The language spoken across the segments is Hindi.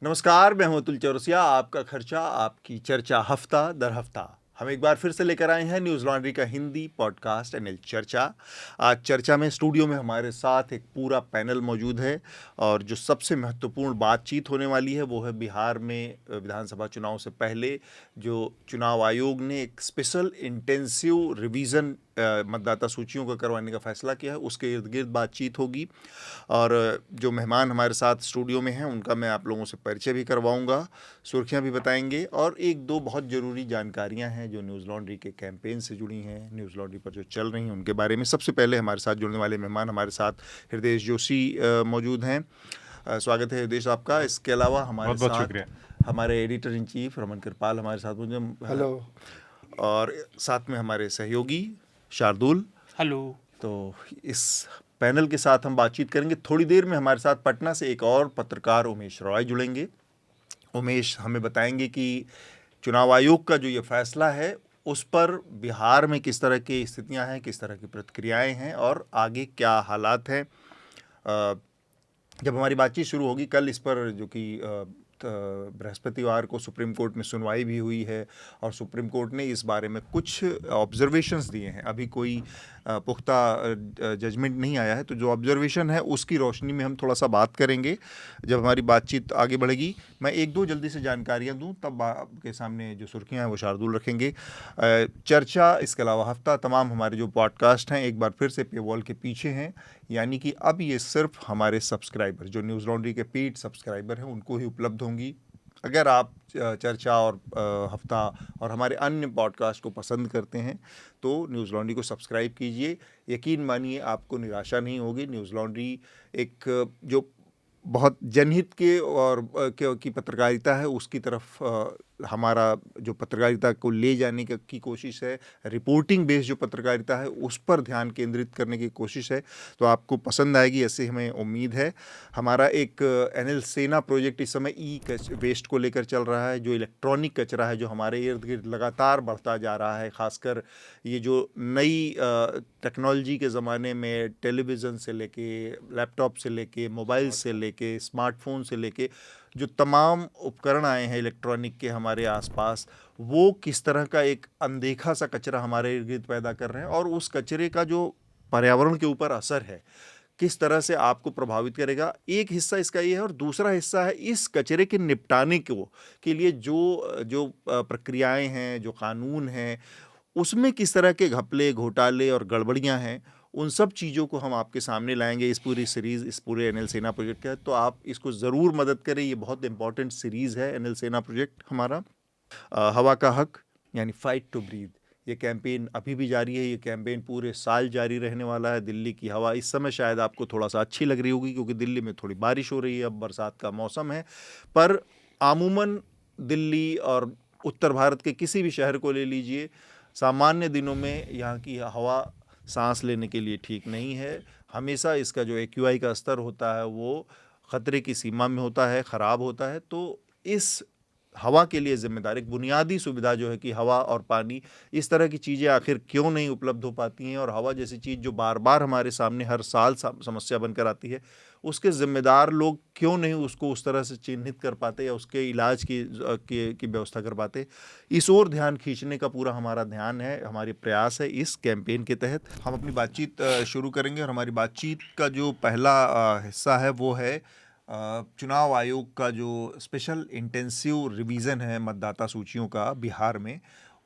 नमस्कार, मैं हूं अतुल चौरसिया। आपका खर्चा आपकी चर्चा हफ्ता दर हफ्ता हम एक बार फिर से लेकर आए हैं न्यूज़ लॉन्ड्री का हिंदी पॉडकास्ट एनएल चर्चा। आज चर्चा में स्टूडियो में हमारे साथ एक पूरा पैनल मौजूद है और जो सबसे महत्वपूर्ण बातचीत होने वाली है वो है बिहार में विधानसभा चुनाव से पहले जो चुनाव आयोग ने एक स्पेशल इंटेंसिव रिवीजन मतदाता सूचियों का करवाने का फैसला किया है, उसके इर्द गिर्द बातचीत होगी। और जो मेहमान हमारे साथ स्टूडियो में हैं उनका मैं आप लोगों से परिचय भी करवाऊंगा, सुर्खियां भी बताएंगे और एक दो बहुत ज़रूरी जानकारियां हैं जो न्यूज़ लॉन्ड्री के कैंपेन से जुड़ी हैं, न्यूज़ लॉन्ड्री पर जो चल रही हैं उनके बारे में। सबसे पहले हमारे साथ जुड़ने वाले मेहमान हमारे साथ हृदय जोशी मौजूद हैं। स्वागत है हृदय आपका। इसके अलावा हमारे बहुत बहुत साथ शुक्रिया। हमारे एडिटर इन चीफ रमन कृपाल हमारे साथ मौजूद हैं। हेलो। और साथ में हमारे सहयोगी शार्दुल। हेलो। तो इस पैनल के साथ हम बातचीत करेंगे। थोड़ी देर में हमारे साथ पटना से एक और पत्रकार उमेश रॉय जुड़ेंगे। उमेश हमें बताएंगे कि चुनाव आयोग का जो ये फैसला है उस पर बिहार में किस तरह की स्थितियां हैं, किस तरह की प्रतिक्रियाएं हैं और आगे क्या हालात हैं। जब हमारी बातचीत शुरू होगी कल इस पर जो कि बृहस्पतिवार को सुप्रीम कोर्ट में सुनवाई भी हुई है और सुप्रीम कोर्ट ने इस बारे में कुछ ऑब्जर्वेशंस दिए हैं। अभी कोई पुख्ता जजमेंट नहीं आया है, तो जो ऑब्जर्वेशन है उसकी रोशनी में हम थोड़ा सा बात करेंगे जब हमारी बातचीत आगे बढ़ेगी। मैं एक दो जल्दी से जानकारियां दूं, तब आपके सामने जो सुर्खियां हैं वो शार्दुल रखेंगे। चर्चा इसके अलावा हफ्ता तमाम हमारे जो पॉडकास्ट हैं एक बार फिर से पेवॉल के पीछे हैं, यानी कि अब ये सिर्फ हमारे सब्सक्राइबर जो न्यूज़ लॉन्ड्री के पेड सब्सक्राइबर हैं उनको ही उपलब्ध होंगी। अगर आप चर्चा और हफ्ता और हमारे अन्य पॉडकास्ट को पसंद करते हैं तो न्यूज़ लॉन्ड्री को सब्सक्राइब कीजिए। यकीन मानिए आपको निराशा नहीं होगी। न्यूज़ लॉन्ड्री एक जो बहुत जनहित के और की पत्रकारिता है उसकी तरफ हमारा जो पत्रकारिता को ले जाने की कोशिश है, रिपोर्टिंग बेस्ड जो पत्रकारिता है उस पर ध्यान केंद्रित करने की कोशिश है। तो आपको पसंद आएगी, ऐसे हमें उम्मीद है। हमारा एक एनएल सेना प्रोजेक्ट इस समय ई वेस्ट को लेकर चल रहा है, जो इलेक्ट्रॉनिक कचरा है जो हमारे इर्द गिर्द लगातार बढ़ता जा रहा है। ख़ासकर ये जो नई टेक्नोलॉजी के ज़माने में टेलीविज़न से लेके, लैपटॉप से लेके, मोबाइल से लेके, स्मार्टफोन से लेके जो तमाम उपकरण आए हैं इलेक्ट्रॉनिक के हमारे आसपास, वो किस तरह का एक अनदेखा सा कचरा हमारे इर्द गिर्द पैदा कर रहे हैं और उस कचरे का जो पर्यावरण के ऊपर असर है किस तरह से आपको प्रभावित करेगा। एक हिस्सा इसका ये है और दूसरा हिस्सा है इस कचरे के निपटाने के लिए जो जो प्रक्रियाएं हैं, जो कानून हैं, उसमें किस तरह के घपले, घोटाले और गड़बड़ियां हैं, उन सब चीज़ों को हम आपके सामने लाएंगे इस पूरी सीरीज़, इस पूरे एनएल सेना प्रोजेक्ट का। तो आप इसको ज़रूर मदद करें। ये बहुत इंपॉर्टेंट सीरीज़ है एनएल सेना प्रोजेक्ट हमारा। हवा का हक यानी फाइट टू ब्रीथ, ये कैंपेन अभी भी जारी है। ये कैंपेन पूरे साल जारी रहने वाला है। दिल्ली की हवा इस समय शायद आपको थोड़ा सा अच्छी लग रही होगी क्योंकि दिल्ली में थोड़ी बारिश हो रही है, अब बरसात का मौसम है। पर आमूमन दिल्ली और उत्तर भारत के किसी भी शहर को ले लीजिए, सामान्य दिनों में यहाँ की हवा सांस लेने के लिए ठीक नहीं है। हमेशा इसका जो एक्यूआई का स्तर होता है वो ख़तरे की सीमा में होता है, ख़राब होता है। तो इस हवा के लिए जिम्मेदार एक बुनियादी सुविधा जो है कि हवा और पानी, इस तरह की चीज़ें आखिर क्यों नहीं उपलब्ध हो पाती हैं, और हवा जैसी चीज़ जो बार बार हमारे सामने हर साल समस्या बनकर आती है, उसके ज़िम्मेदार लोग क्यों नहीं उसको उस तरह से चिन्हित कर पाते या उसके इलाज की व्यवस्था कर पाते। इस ओर ध्यान खींचने का पूरा हमारा ध्यान है, हमारे प्रयास है। इस कैंपेन के तहत हम अपनी बातचीत शुरू करेंगे और हमारी बातचीत का जो पहला हिस्सा है वो है चुनाव आयोग का जो स्पेशल इंटेंसिव रिवीजन है मतदाता सूचियों का बिहार में,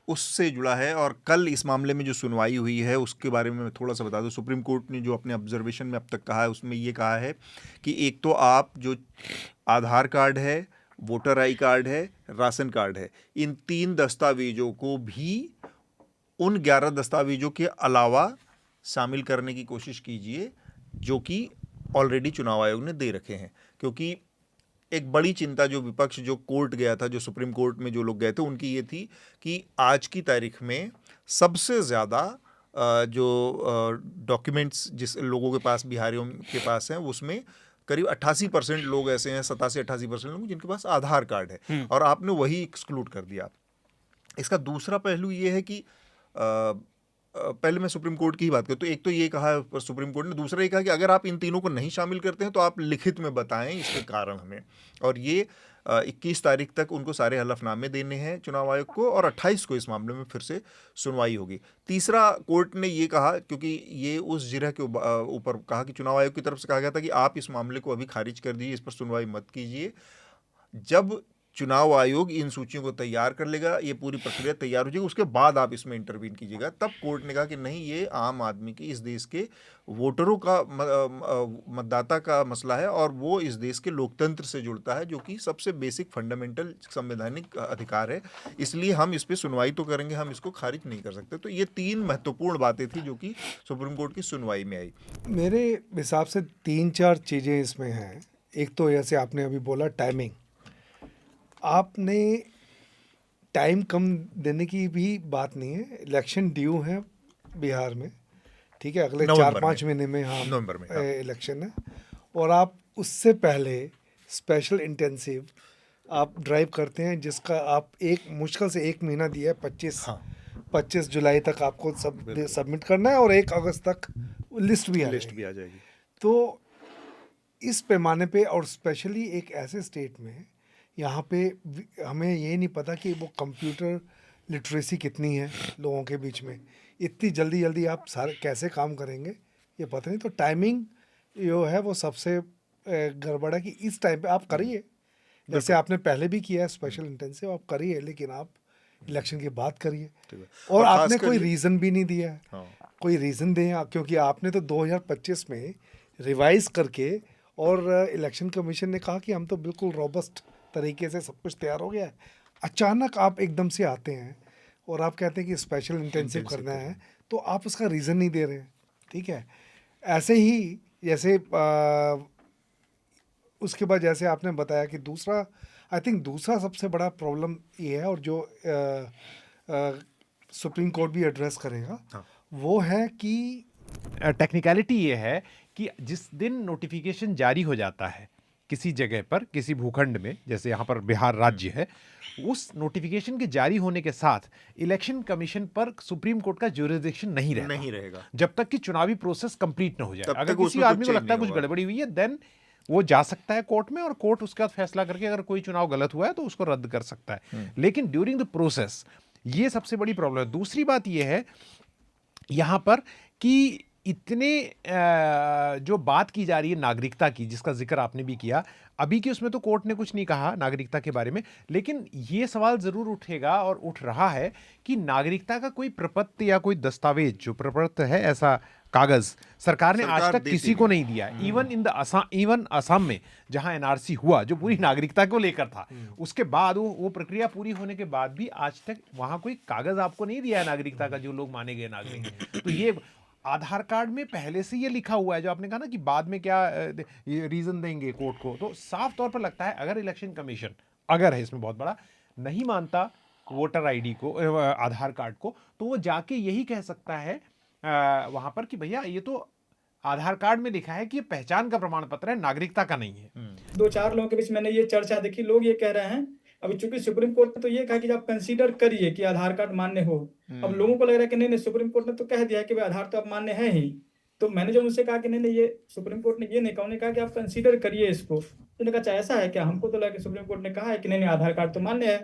उससे जुड़ा है। और कल इस मामले में जो सुनवाई हुई है उसके बारे में मैं थोड़ा सा बता दूं। सुप्रीम कोर्ट ने जो अपने ऑब्जर्वेशन में अब तक कहा है उसमें ये कहा है कि एक तो आप जो आधार कार्ड है, वोटर आई कार्ड है, राशन कार्ड है, इन 3 दस्तावेजों को भी उन 11 दस्तावेजों के अलावा शामिल करने की कोशिश कीजिए जो कि ऑलरेडी चुनाव आयोग ने दे रखे हैं। क्योंकि एक बड़ी चिंता जो विपक्ष जो कोर्ट गया था, जो सुप्रीम कोर्ट में जो लोग गए थे, उनकी ये थी कि आज की तारीख में सबसे ज़्यादा जो डॉक्यूमेंट्स जिस लोगों के पास, बिहारियों के पास हैं, उसमें करीब 88% लोग ऐसे हैं, 87-88% लोग जिनके पास आधार कार्ड है, और आपने वही एक्सक्लूड कर दिया। इसका दूसरा पहलू ये है कि पहले मैं सुप्रीम कोर्ट की ही बात करूँ तो एक तो ये कहा सुप्रीम कोर्ट ने, दूसरा ये कहा कि अगर आप इन तीनों को नहीं शामिल करते हैं तो आप लिखित में बताएं इसके कारण हमें। और ये 21 तारीख तक उनको सारे हलफनामे देने हैं चुनाव आयोग को, और 28 को इस मामले में फिर से सुनवाई होगी। तीसरा, कोर्ट ने ये कहा, क्योंकि ये उस जिरह के ऊपर कहा कि चुनाव आयोग की तरफ से कहा गया था कि आप इस मामले को अभी खारिज कर दीजिए, इस पर सुनवाई मत कीजिए। जब चुनाव आयोग इन सूचियों को तैयार कर लेगा, ये पूरी प्रक्रिया तैयार हो जाएगी, उसके बाद आप इसमें इंटरवीन कीजिएगा। तब कोर्ट ने कहा कि नहीं, ये आम आदमी की, इस देश के वोटरों का, मतदाता का मसला है, और वो इस देश के लोकतंत्र से जुड़ता है, जो कि सबसे बेसिक फंडामेंटल संवैधानिक अधिकार है। इसलिए हम इस पर सुनवाई तो करेंगे, हम इसको खारिज नहीं कर सकते। तो ये 3 महत्वपूर्ण बातें थी जो कि सुप्रीम कोर्ट की सुनवाई में आई। मेरे हिसाब से 3-4 चीज़ें इसमें हैं। एक तो जैसे आपने अभी बोला टाइमिंग, आपने टाइम कम देने की भी बात नहीं है। इलेक्शन ड्यू है बिहार में, ठीक है, अगले 4-5 महीने में, हाँ, नवंबर में इलेक्शन है। और आप उससे पहले स्पेशल इंटेंसिव आप ड्राइव करते हैं, जिसका आप मुश्किल से 1 महीना दिया है। 25 जुलाई तक आपको सबमिट करना है, और 1 अगस्त तक लिस्ट भी आ जाएगी। तो इस पैमाने पे, और स्पेशली एक ऐसे स्टेट में, यहाँ पे हमें ये नहीं पता कि वो कंप्यूटर लिटरेसी कितनी है लोगों के बीच में, इतनी जल्दी आप सारे कैसे काम करेंगे ये पता नहीं। तो टाइमिंग जो है वो सबसे गड़बड़ है कि इस टाइम पे आप करिए, जैसे आपने पहले भी किया है स्पेशल इंटेंसिव, आप करिए, लेकिन आप इलेक्शन के बाद करिए। और आपने कोई रीज़न भी नहीं दिया है। हाँ। कोई रीज़न दें, क्योंकि आपने तो 2025 में रिवाइज करके, और इलेक्शन कमीशन ने कहा कि हम तो बिल्कुल रोबस्ट तरीके से सब कुछ तैयार हो गया है। अचानक आप एकदम से आते हैं और आप कहते हैं कि स्पेशल इंटेंसिव करना है, तो आप उसका रीज़न नहीं दे रहे हैं, ठीक है। ऐसे ही जैसे उसके बाद जैसे आपने बताया कि दूसरा, आई थिंक दूसरा सबसे बड़ा प्रॉब्लम ये है, और जो सुप्रीम कोर्ट भी एड्रेस करेगा, हाँ, वो है कि टेक्निकलिटी ये है कि जिस दिन नोटिफिकेशन जारी हो जाता है किसी जगह पर, किसी भूखंड में, जैसे यहाँ पर बिहार राज्य है, उस नोटिफिकेशन के जारी होने के साथ इलेक्शन कमीशन पर सुप्रीम कोर्ट का ज्यूरिसडिक्शन नहीं रहेगा जब तक कि चुनावी प्रोसेस कंप्लीट ना हो जाए। अगर किसी आदमी को लगता है कुछ गड़बड़ी हुई है, देन वो जा सकता है कोर्ट में, और कोर्ट उसके बाद फैसला करके अगर कोई चुनाव गलत हुआ है तो उसको रद्द कर सकता है। लेकिन ड्यूरिंग द प्रोसेस ये सबसे बड़ी प्रॉब्लम है। दूसरी बात ये है यहाँ पर कि इतने जो बात की जा रही है नागरिकता की, जिसका जिक्र आपने भी किया अभी की, उसमें तो कोर्ट ने कुछ नहीं कहा नागरिकता के बारे में, लेकिन ये सवाल ज़रूर उठेगा और उठ रहा है कि नागरिकता का कोई प्रपत्र या कोई दस्तावेज, जो प्रपत्र है, ऐसा कागज़ सरकार ने आज तक किसी को नहीं दिया। इवन असम में जहां एनआरसी हुआ, जो पूरी नागरिकता को लेकर था, उसके बाद वो प्रक्रिया पूरी होने के बाद भी आज तक वहां कोई कागज़ आपको नहीं दिया है नागरिकता का, जो लोग माने गए नागरिक। तो ये आधार कार्ड में पहले से ये लिखा हुआ है, जो आपने कहा ना कि बाद में क्या रीजन देंगे कोर्ट को, तो साफ तौर पर लगता है अगर इलेक्शन कमीशन, अगर है इसमें बहुत बड़ा, नहीं मानता वोटर आईडी को, आधार कार्ड को, तो वो जाके यही कह सकता है वहां पर कि भैया ये तो आधार कार्ड में लिखा है कि ये पहचान का प्रमाण पत्र है, नागरिकता का नहीं है। 2-4 लोगों के बीच मैंने ये चर्चा देखी, लोग ये कह रहे हैं, अभी चूंकि सुप्रीम कोर्ट ने तो ये कहा कि आप कंसीडर करिए कि आधार कार्ड मान्य हो। अब लोगों को लग रहा है कि नहीं, सुप्रीम कोर्ट ने तो कह दिया है कि भाई आधार तो अब मान्य है ही। तो मैंने जब उनसे कहा कि नहीं, ये सुप्रीम कोर्ट ने ये नहीं कहा, उन्होंने कहा कि आप कंसीडर करिए इसको। उन्होंने कहा ऐसा है क्या? हमको तो लगा कि सुप्रीम कोर्ट ने कहा है कि नहीं, आधार कार्ड तो मान्य है।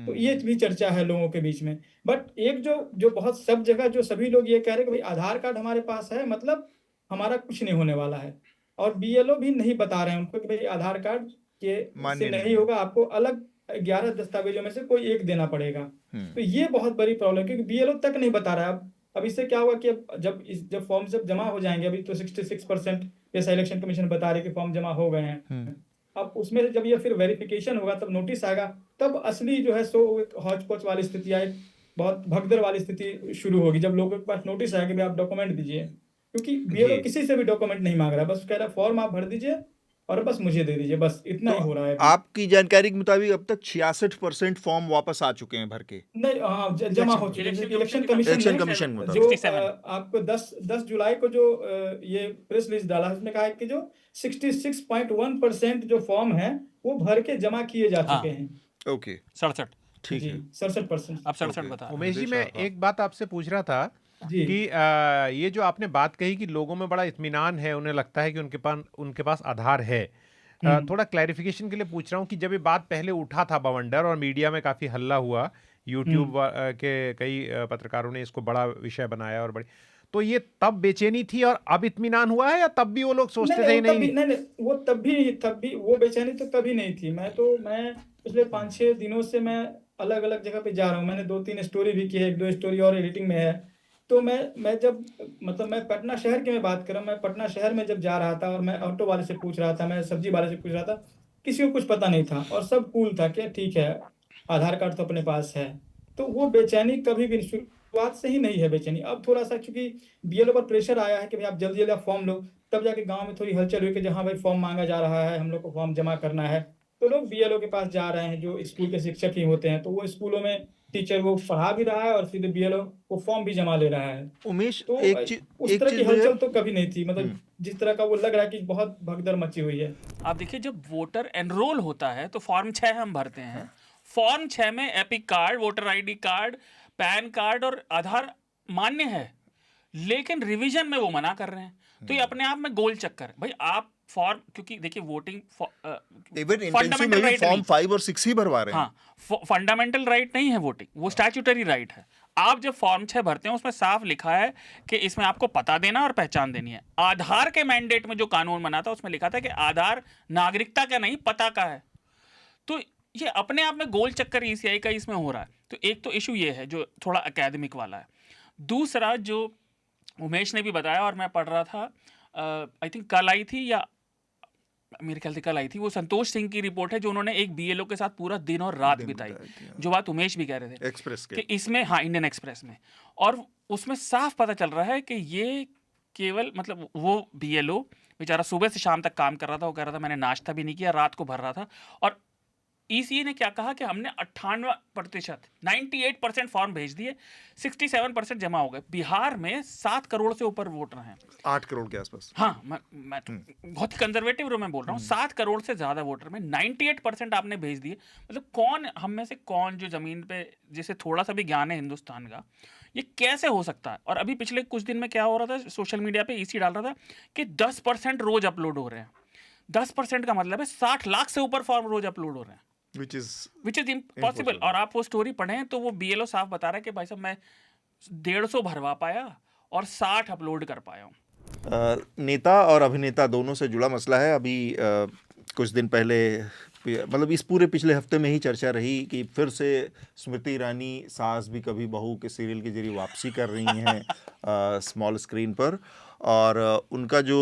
तो ये भी चर्चा है लोगों के बीच में। बट एक जो बहुत सब जगह जो सभी लोग ये कह रहे हैं कि भाई आधार कार्ड हमारे पास है, मतलब हमारा कुछ नहीं होने वाला है। और बीएलओ भी नहीं बता रहे हैं उनको कि भाई आधार कार्ड के से नहीं होगा, आपको अलग 11 दस्तावेजों में से कोई एक देना पड़ेगा। तो ये बहुत बड़ी प्रॉब्लम, क्योंकि बीएलओ तक नहीं बता रहा है। अब इससे क्या होगा कि जब फॉर्म सब जमा हो जाएंगे, अभी तो 66% जैसा इलेक्शन कमीशन बता रहे कि फॉर्म जमा हो गए हैं, अब उसमें से जब ये फिर वेरिफिकेशन होगा, तब नोटिस आएगा, तब असली जो है सो हौच पौच वाली स्थिति आए, बहुत भगदड़ वाली स्थिति शुरू होगी, जब लोगों के पास नोटिस आएगा कि आप डॉक्यूमेंट दीजिए। क्योंकि बीएलओ किसी से भी डॉक्यूमेंट नहीं मांग रहा है, बस कह रहा है फॉर्म आप भर दीजिए और बस मुझे दे दीजिए, बस इतना ही हो रहा है। आपकी जानकारी के मुताबिक अब तक 66% फॉर्म वापस आ चुके हैं भर के? नहीं, हाँ, जमा हो चुके हैं। इलेक्शन कमीशन जो आपको 10 जुलाई को जो ये प्रेस रिलीज डाला है, उसमें कहा है कि जो 66.1% जो फॉर्म है वो भर के जमा किए जा चुके हैं। ओके, 67, ठीक है, 67%। अब 67 बता। उमेश जी, मैं एक बात आपसे पूछ रहा था जी कि ये जो आपने बात कही कि लोगों में बड़ा इत्मीनान है, उन्हें लगता है कि उनके पास आधार है। थोड़ा क्लैरिफिकेशन के लिए पूछ रहा हूँ कि जब ये बात पहले उठा था बवंडर और मीडिया में काफ़ी हल्ला हुआ, यूट्यूब के कई पत्रकारों ने इसको बड़ा विषय बनाया और बड़ी, तो ये तब बेचैनी थी और अब इत्मीनान हुआ है, या तब भी वो लोग सोचते थे वो नहीं तब भी नहीं? नहीं, वो तब भी वो बेचैनी तो कभी नहीं थी। मैं पिछले 5-6 दिनों से मैं अलग-अलग जगह पे जा रहा हूँ। मैंने 2-3 स्टोरी भी की है, 1-2 स्टोरी और एडिटिंग में है। तो मैं जब मतलब मैं पटना शहर की मैं बात कर रहा हूँ, मैं पटना शहर में जब जा रहा था और मैं ऑटो वाले से पूछ रहा था, मैं सब्जी वाले से पूछ रहा था, किसी को कुछ पता नहीं था और सब कूल था कि ठीक है, आधार कार्ड तो अपने पास है। तो वो बेचैनी कभी भी शुरुआत से ही नहीं है बेचैनी। अब थोड़ा-सा क्योंकि बीएलओ पर प्रेशर आया है कि भाई आप जल्दी-जल्दी आप फॉर्म लो, तब जाके गाँव में थोड़ी हलचल हुई कि जहाँ भाई फॉर्म माँगा जा रहा है, हम लोग को फॉर्म जमा करना है। तो लोग बीएलओ के पास जा रहे हैं, जो स्कूल के शिक्षक ही होते हैं, तो वो स्कूलों में टीचर वो पढ़ा भी रहा है और सीधे बीएलओ वो फॉर्म भी जमा ले रहा है। उमेश, तो उस एक तरह चीज की मुझे हलचल तो कभी नहीं थी, मतलब जिस तरह का वो लग रहा है कि बहुत भगदड़ मची हुई है। आप देखिए, जब वोटर एनरोल होता है तो फॉर्म 6 हम भरते हैं। फॉर्म 6 में epic card, voter ID card, pan card और आधार मान्य है, लेकिन रिवीजन में वो मना कर रहे हैं। तो ये अपने आप में गोल चक्कर है भाई। आप फॉर्म, क्योंकि देखिए वोटिंग इवन इंटेंसिव फंडामेंटल में भी राइट फॉर्म नहीं, 5 और 6 ही भरवा रहे हैं। हाँ, फंडामेंटल राइट नहीं है वोटिंग, वो स्टैट्यूटरी राइट है। आप जब फॉर्म 6 भरते हैं उसमें साफ लिखा है कि इसमें आपको पता देना और पहचान देनी है। आधार के मैंडेट में जो कानून बना था उसमें लिखा था कि आधार नागरिकता का नहीं, पता का है। तो ये अपने आप में गोल चक्कर ईसीआई का इसमें हो रहा है। तो एक तो इशू ये है जो थोड़ा एकेडमिक वाला है। दूसरा जो उमेश ने भी बताया और मैं पढ़ रहा था, आई थिंक कल आई थी या मेरे ख्याल से कल आई थी, वो संतोष सिंह की रिपोर्ट है जो उन्होंने एक बीएलओ के साथ पूरा दिन और रात बिताई, जो बात उमेश भी कह रहे थे एक्सप्रेस के कि इसमें, हाँ, इंडियन एक्सप्रेस में। और उसमें साफ पता चल रहा है कि ये केवल, मतलब वो बीएलओ बेचारा सुबह से शाम तक काम कर रहा था। वो कह रहा था मैंने नाश्ता भी नहीं किया, रात को भर रहा था। और ईसीए ने क्या कहा कि हमने 98%, 98% फॉर्म भेज दिए, 67% जमा हो गए। बिहार में 7 करोड़ से ऊपर वोटर हैं, 8 करोड़ के आसपास। हाँ, मैं तो बहुत ही कंजर्वेटिव रो में बोल रहा हूँ। 7 करोड़ से ज्यादा वोटर में 98% आपने भेज दिए। मतलब कौन हम में से कौन जो जमीन पे जिसे थोड़ा सा भी ज्ञान है हिंदुस्तान का, ये कैसे हो सकता है? और अभी पिछले कुछ दिन में क्या हो रहा था, सोशल मीडिया पे ईसी डाल रहा था कि 10% रोज अपलोड हो रहे हैं। 10% का मतलब है 60 लाख से ऊपर फॉर्म रोज अपलोड हो रहे हैं, which is which is impossible. और आप वो स्टोरी पढ़ें तो वो बीएलओ साफ बता रहा है कि भाई साहब मैं 150 भरवा पाया और 60 अपलोड कर पाया हूँ। नेता और अभिनेता दोनों से जुड़ा मसला है। अभी कुछ दिन पहले, मतलब इस पूरे पिछले हफ्ते में ही चर्चा रही कि फिर से स्मृति ईरानी सास भी कभी बहू के सीरियल के जरिए वापसी कर रही हैं स्मॉल स्क्रीन पर, और उनका जो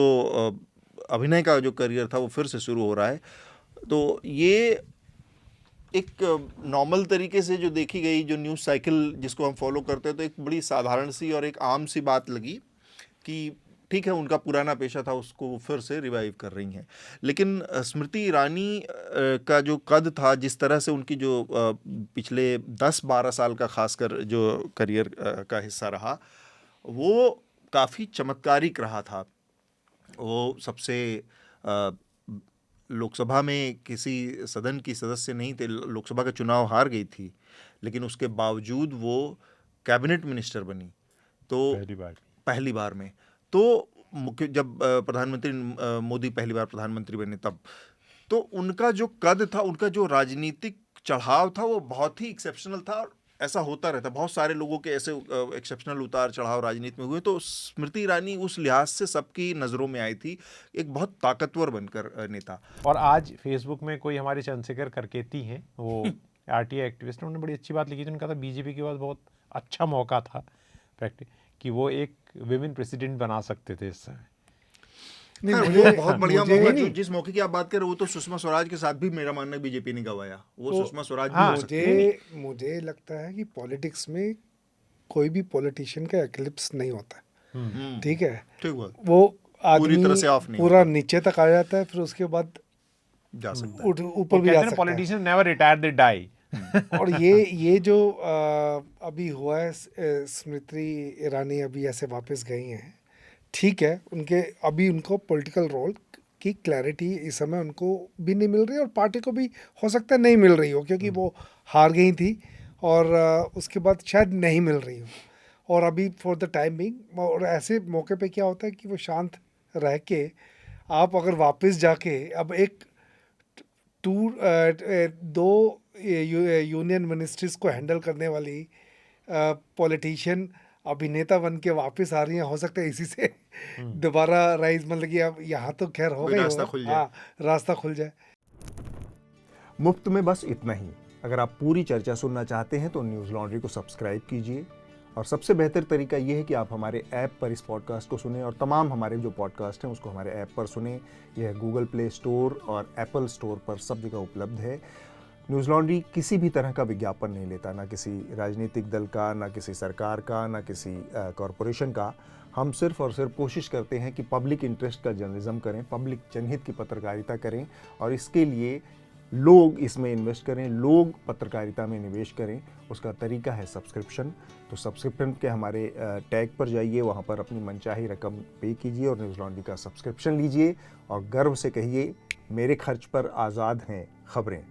अभिनय का जो करियर था वो फिर से शुरू हो रहा है। तो ये एक नॉर्मल तरीके से जो देखी गई, जो न्यूज़ साइकिल जिसको हम फॉलो करते हैं, तो एक बड़ी साधारण सी और एक आम सी बात लगी कि ठीक है, उनका पुराना पेशा था उसको वो फिर से रिवाइव कर रही हैं। लेकिन स्मृति ईरानी का जो कद था, जिस तरह से उनकी जो पिछले 10-12 साल का खासकर जो करियर का हिस्सा रहा, वो काफ़ी चमत्कारिक रहा था। वो सबसे लोकसभा में किसी सदन की सदस्य नहीं थे, लोकसभा का चुनाव हार गई थी, लेकिन उसके बावजूद वो कैबिनेट मिनिस्टर बनी। तो पहली बार में तो जब प्रधानमंत्री मोदी पहली बार प्रधानमंत्री बने तब, तो उनका जो कद था, उनका जो राजनीतिक चढ़ाव था, वो बहुत ही एक्सेप्शनल था। और ऐसा होता रहता, बहुत सारे लोगों के ऐसे एक्सेप्शनल उतार चढ़ाव राजनीति में हुए। तो स्मृति ईरानी उस लिहाज से सबकी नज़रों में आई थी, एक बहुत ताकतवर बनकर नेता। और आज फेसबुक में कोई हमारे चंद्रशेखर करकेती हैं, वो आरटीआई एक्टिविस्ट, उन्होंने बड़ी अच्छी बात लिखी थी। उनका था बीजेपी के पास बहुत अच्छा मौका था कि वो एक विमेन प्रेसिडेंट बना सकते थे इस समय। नहीं, वो बहुत बढ़िया मौका, जिस मौके की आप बात कर रहे हो, वो तो सुषमा स्वराज के साथ भी मेरा मानना है बीजेपी ने गवाया। वो तो सुषमा स्वराज भी हो सकती है। मुझे लगता है कि पॉलिटिक्स में कोई भी पॉलिटिशियन का एक्लिप्स नहीं होता है, ठीक है, ठीक बात। वो पूरी तरह से ऑफ आदमी नहीं पूरा नीचे तक आ जाता है, फिर उसके बाद जा सकता है, ऊपर भी जा सकता है। Politician never retire, they die. और ये जो अभी हुआ है, स्मृति ईरानी अभी ऐसे वापस गई हैं, ठीक है, अभी उनको पॉलिटिकल रोल की क्लैरिटी इस समय उनको भी नहीं मिल रही, और पार्टी को भी हो सकता है नहीं मिल रही हो, क्योंकि वो हार गई थी और उसके बाद शायद नहीं मिल रही हो। और अभी फॉर द टाइम बिंग, और ऐसे मौके पे क्या होता है कि वो शांत रह के आप अगर वापस जाके अब एक दो यूनियन मिनिस्ट्रीज को हैंडल करने वाली पॉलिटिशियन अभिनेता बन के वापस आ रही हैं, हो सकता है इसी से दोबारा राइज, मतलब कि अब यहाँ तो खैर हो कोई गई रास्ता खुल जाए। हाँ, रास्ता खुल जाए। मुफ्त में बस इतना ही। अगर आप पूरी चर्चा सुनना चाहते हैं तो न्यूज़ लॉन्ड्री को सब्सक्राइब कीजिए, और सबसे बेहतर तरीका ये है कि आप हमारे ऐप पर इस पॉडकास्ट को सुनें, और तमाम हमारे जो पॉडकास्ट हैं उसको हमारे ऐप पर सुनें। यह गूगल प्ले स्टोर और एप्पल स्टोर पर सब जगह उपलब्ध है। न्यूज़ लॉन्ड्री किसी भी तरह का विज्ञापन नहीं लेता, ना किसी राजनीतिक दल का, ना किसी सरकार का, ना किसी कॉरपोरेशन का। हम सिर्फ और सिर्फ कोशिश करते हैं कि पब्लिक इंटरेस्ट का जर्नलिज्म करें, पब्लिक जनहित की पत्रकारिता करें, और इसके लिए लोग इसमें इन्वेस्ट करें, लोग पत्रकारिता में निवेश करें। उसका तरीका है सब्सक्रिप्शन। तो सब्सक्रिप्शन के हमारे टैग पर जाइए, वहाँ पर अपनी मनचाही रकम पे कीजिए और न्यूज़ लॉन्ड्री का सब्सक्रिप्शन लीजिए, और गर्व से कहिए, मेरे खर्च पर आज़ाद हैं खबरें।